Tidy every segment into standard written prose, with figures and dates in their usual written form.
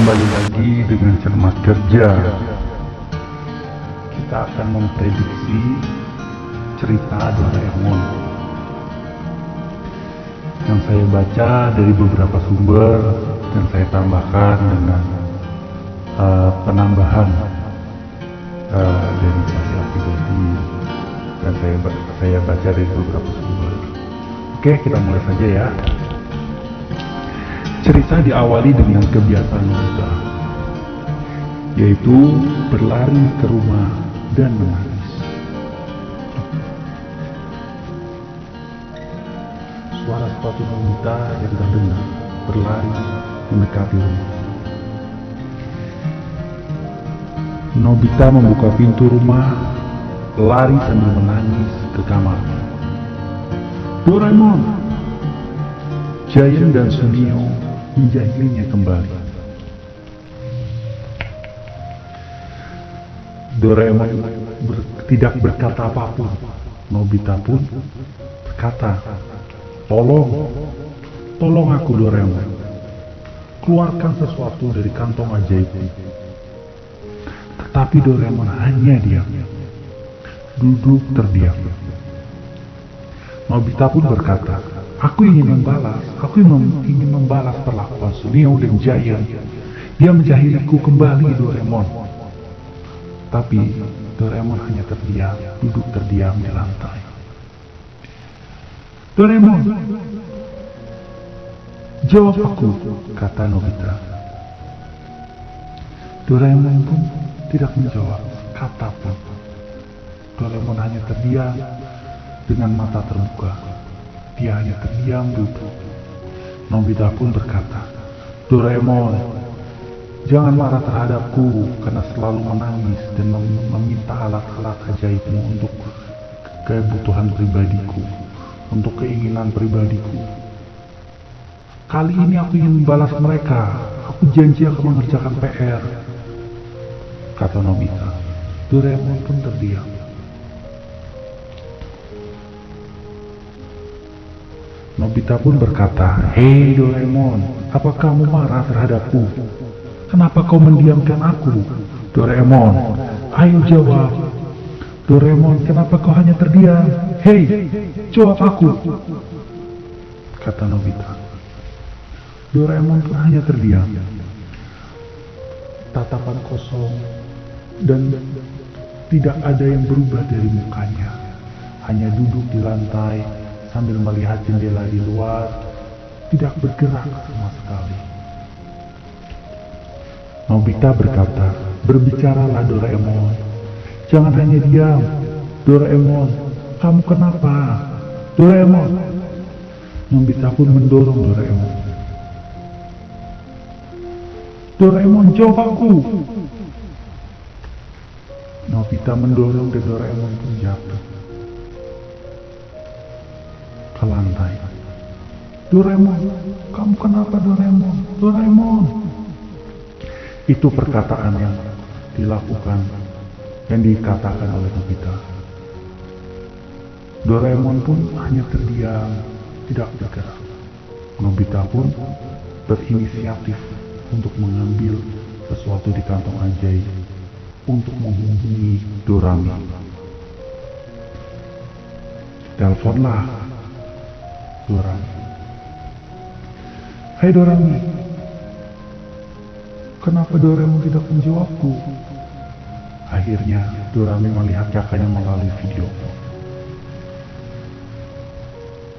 kembali lagi dengan cermat kerja. Kita akan memprediksi cerita Doraemon yang saya baca dari beberapa sumber dan saya tambahkan dengan penambahan dari saya pribadi dan saya baca dari beberapa sumber. Oke, kita mulai saja ya. Cerita diawali dengan kebiasaan Nobita, yaitu berlari ke rumah dan menangis. Suara sepatu Nobita yang terdengar berlari mendekati rumah. Nobita membuka pintu rumah, lari sambil menangis ke kamarnya. Doraemon! Giant dan Sunio menjahilinya kembali. Doraemon tidak berkata apapun. Nobita pun berkata, Tolong aku Doraemon. Keluarkan sesuatu dari kantong ajaib." Tetapi Doraemon hanya diam, duduk terdiam. Nobita pun berkata, Aku ingin membalas perlakuan Sunio dan Giant. Dia menjahiliku kembali, Doraemon. Tapi Doraemon hanya terdiam, duduk terdiam di lantai. Doraemon, jawab aku, kata Nobita. Doraemon pun tidak menjawab kata pun. Doraemon hanya terdiam dengan mata terbuka. Dia hanya terdiam duduk. Nobita pun berkata, Doraemon, jangan marah terhadapku karena selalu menangis dan meminta alat-alat ajaibmu untuk kebutuhan pribadiku, untuk keinginan pribadiku. Kali ini aku ingin membalas mereka. Aku janji akan mengerjakan PR, kata Nobita. Doraemon pun terdiam. Nobita pun berkata, Hei Doraemon, apa kamu marah terhadapku? Kenapa kau mendiamkan aku? Doraemon, ayo jawab. Doraemon, kenapa kau hanya terdiam? Hei, jawab aku, kata Nobita. Doraemon pun hanya terdiam. Tatapan kosong dan tidak ada yang berubah dari mukanya. Hanya duduk di lantai sambil melihat jendela di luar, tidak bergerak sama sekali. Nobita berkata, berbicaralah Doraemon. Jangan hanya diam. Doraemon, kamu kenapa? Doraemon. Nobita pun mendorong Doraemon. Doraemon, jawab aku. Nobita mendorong dan Doraemon pun jatuh ke lantai. Doraemon, kamu kenapa Doraemon? Doraemon. Itu perkataan yang dilakukan, yang dikatakan oleh Nobita. Doraemon pun hanya terdiam, tidak bergerak. Nobita pun berinisiatif untuk mengambil sesuatu di kantong ajaib untuk menghubungi Dorami. Teleponlah Dorami. Hai Dorami, kenapa Doraemon tidak menjawabku? Akhirnya Dorami melihat kakaknya melalui video.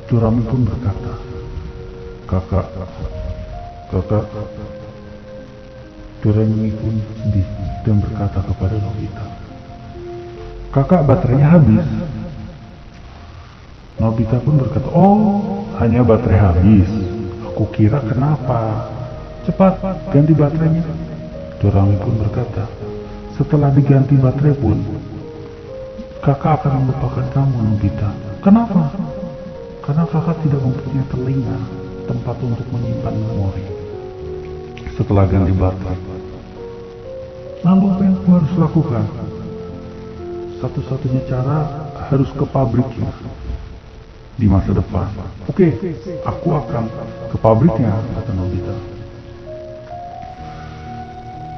Dorami pun berkata, Kakak. Dorami pun sedih dan berkata kepada Nobita, Kakak, baterainya habis. Nobita pun berkata, Oh, hanya baterai habis. Aku kira kenapa. Cepat, ganti baterainya. Dorami pun berkata, setelah diganti baterai pun, kakak akan melupakan kamu, Nobita. Kenapa? Karena kakak tidak mempunyai telinga, tempat untuk menyimpan memori. Setelah ganti baterai, lalu apa yang aku harus lakukan? Satu-satunya cara harus ke pabriknya di masa depan. Oke, aku akan ke pabriknya, kata Nobita.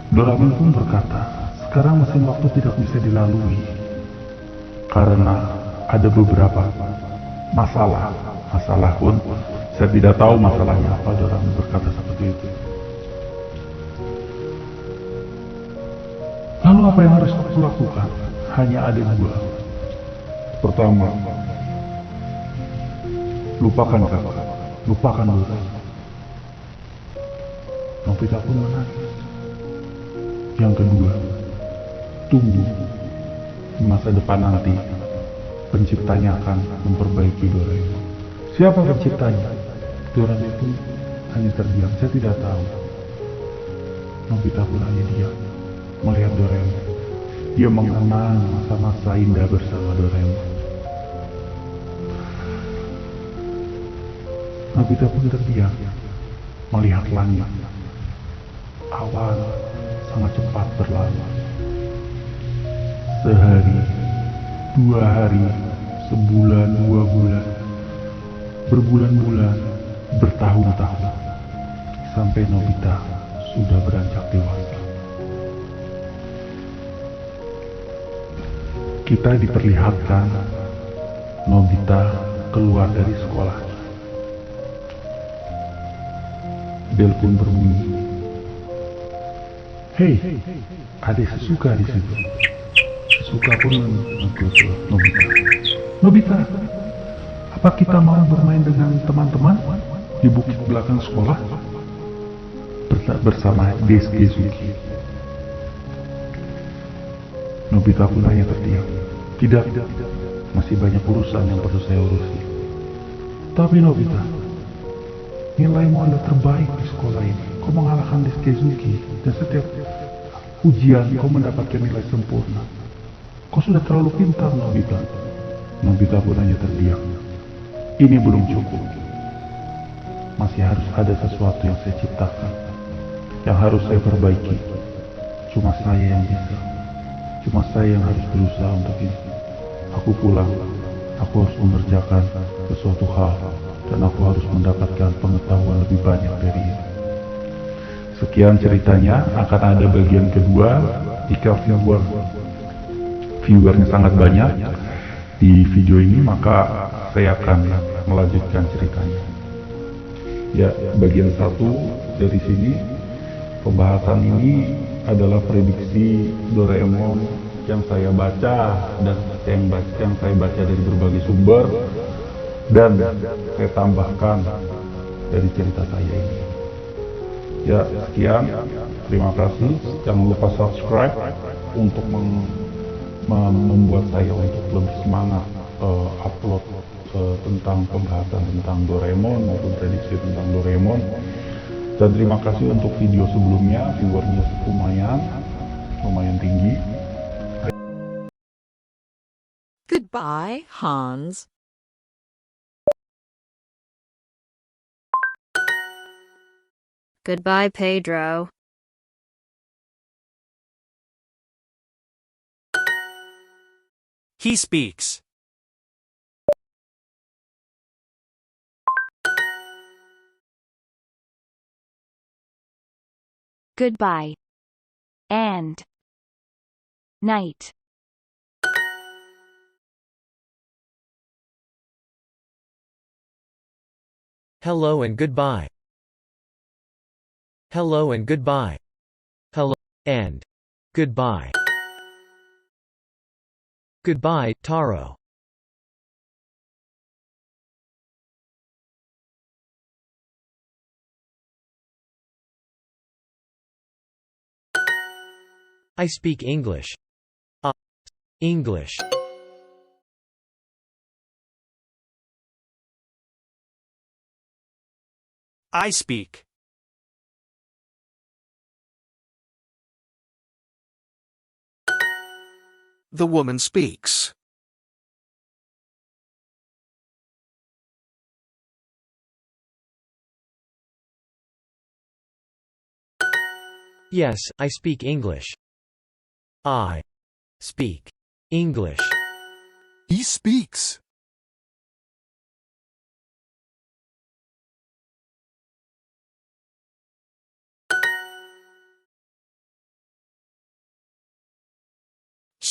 Doraemon pun berkata, sekarang mesin waktu tidak bisa dilalui karena ada beberapa masalah. Masalah pun saya tidak tahu masalahnya apa. Doraemon berkata seperti itu. Lalu apa yang harus aku lakukan? Hanya ada dua. Pertama, lupakan kakak, lupakan Dora. Nobita pun menangis. Yang kedua, tunggu. Di masa depan nanti, penciptanya akan memperbaiki Doraemon. Siapa penciptanya? Doraemon pun hanya terdiam. Saya tidak tahu. Nobita pun hanya diam melihat Doraemon. Dia mengenang masa-masa indah bersama Doraemon. Nobita pun terdiam melihat langit. Awan sangat cepat berlalu. Sehari, 2 hari, sebulan, 2 bulan, berbulan-bulan, bertahun-tahun, sampai Nobita sudah beranjak dewasa. Kita diperlihatkan Nobita keluar dari sekolah. Bel pun berbunyi. Hei, ada Shizuka di situ. Shizuka pun menegur Nobita. Nobita, apa kita mau bermain dengan teman-teman di bukit belakang sekolah bersama Daisuke Suki? Nobita pun hanya terdiam. Tidak, masih banyak urusan yang perlu saya urusi. Tapi Nobita, nilaimu adalah terbaik di sekolah ini. Kau mengalahkan Daisuke Suki dan setiap ujian kau mendapatkan nilai sempurna. Kau sudah terlalu pintar, Nobita. Nobita pun hanya terdiam. Ini belum cukup. Masih harus ada sesuatu yang saya ciptakan, yang harus saya perbaiki. Cuma saya yang bisa. Cuma saya yang harus berusaha untuk ini. Aku pulang. Aku harus mengerjakan sesuatu hal, dan aku harus mendapatkan pengetahuan lebih banyak dari ini. Sekian ceritanya. Akan ada bagian kedua jika viewernya sangat banyak di video ini, maka saya akan melanjutkan ceritanya. Ya, bagian 1 dari sini. Pembahasan ini adalah prediksi Doraemon yang saya baca dan yang saya baca dari berbagai sumber, dan saya tambahkan dari cerita saya ini. Ya, sekian. Terima kasih. Jangan lupa subscribe untuk membuat saya untuk lebih semangat upload tentang pembahasan tentang Doraemon maupun prediksi tentang Doraemon. Dan terima kasih untuk video sebelumnya, viewernya lumayan tinggi. Goodbye, Hans. Goodbye, Pedro. He speaks. Goodbye. And night. Hello and goodbye. Hello and goodbye. Hello and goodbye. Goodbye, Taro. I speak English. English. I speak. The woman speaks. Yes, I speak English. I speak English. He speaks.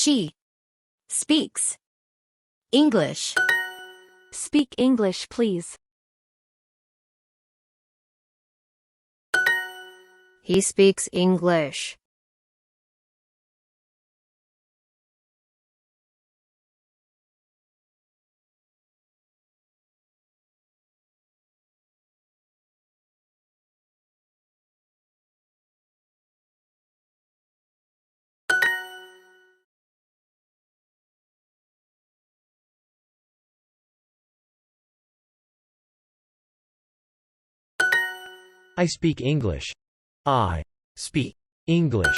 She speaks English. Speak English, please. He speaks English. I speak English. I speak English.